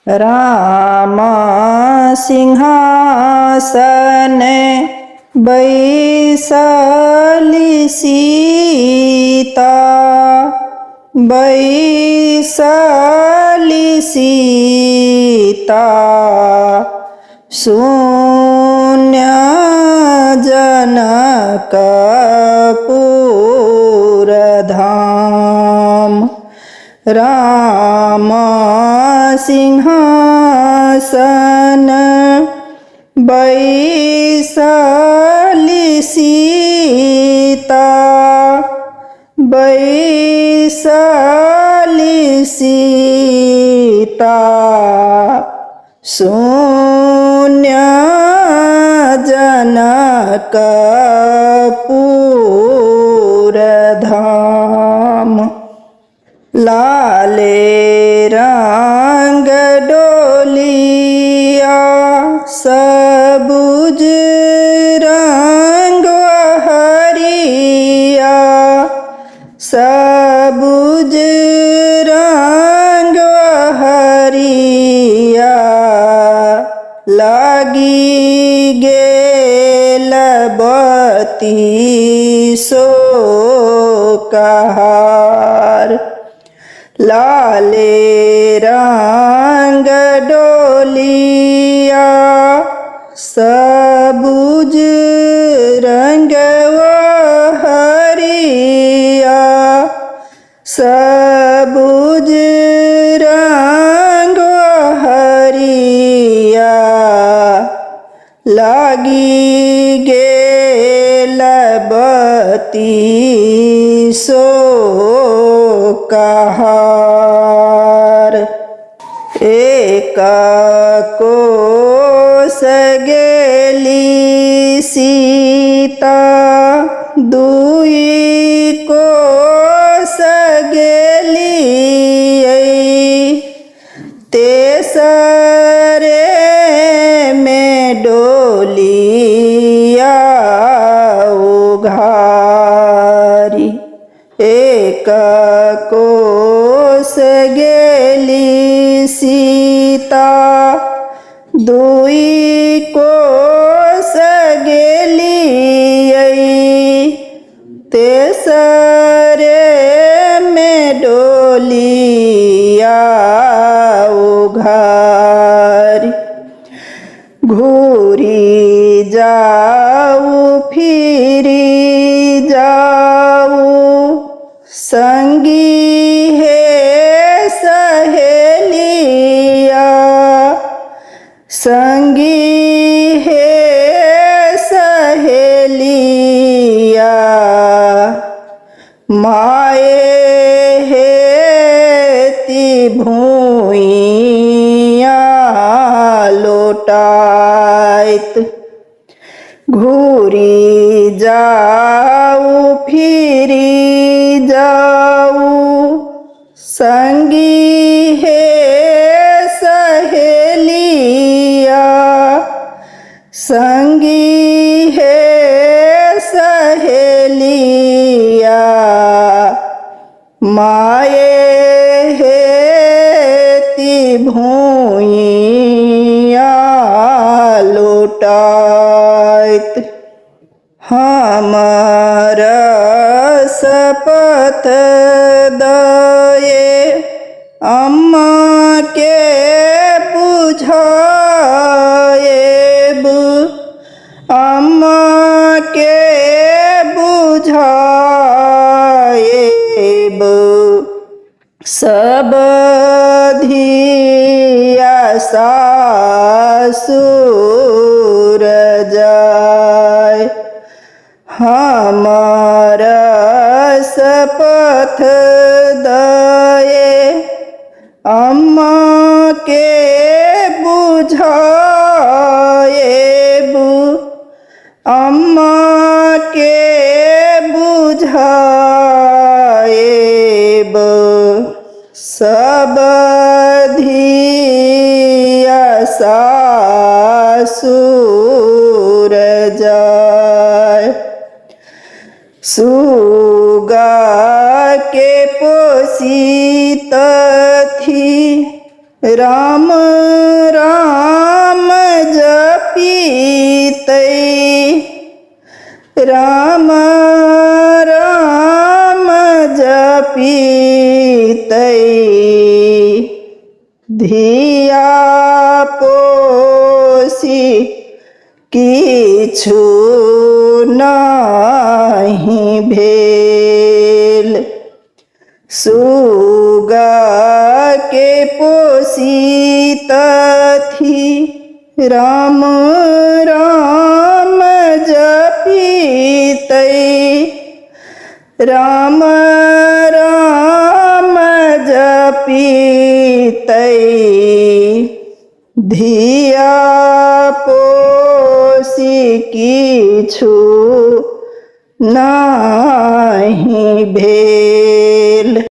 राम सिंहासन बैसली सीता, बैसली सीता। शून्य जनकपुर धाम। राम सिंहासन बैसली सीता, बैसली सीता। शून्य जनकपुर धाम। लाले रंग डोलिया, सबुज रंग हरिया, सबुज रंग हरिया। लागी गेल बत्तीसो कहार। लाले रंग डोलिया, सबुज रंग हरिया, सबुज रंग हरिया। लागी गेल बत्तीसो कहार। एक कोस गेली सीता, दुई कोस गेली तेसरे में डोलिया उघारी। एक कोस गेली सीता, दुई कोस गेली तेसरे में डोलिया उघारी। घूरी जाऊ फिरी जाऊ, संगी है सहेलिया, संगी है सहेलिया। माए हेती भूइया लोटाइत। घूरी जाऊ फिरी जाऊ, संगी है सहेलिया, संगी है सहेलिया। माए हेती भूइया लोटाइत। हमर शपथ दये अम्मा के बुझाएब, अम्मा के बुझाएब। सब धिया सासुर जाय। हमर शपथ दये अम्मा के बुझाएब, अम्मा के बुझाएब। सब धिया सासुर जाय। सुगा के पोषित थी राम राम जपीतै राम राम जपीतै धिया पोसी किछु नाही भेल सुगा के पोसी तथी राम राम जपीतै राम राम जपीतै धिया पोसी किछु नाही भेल।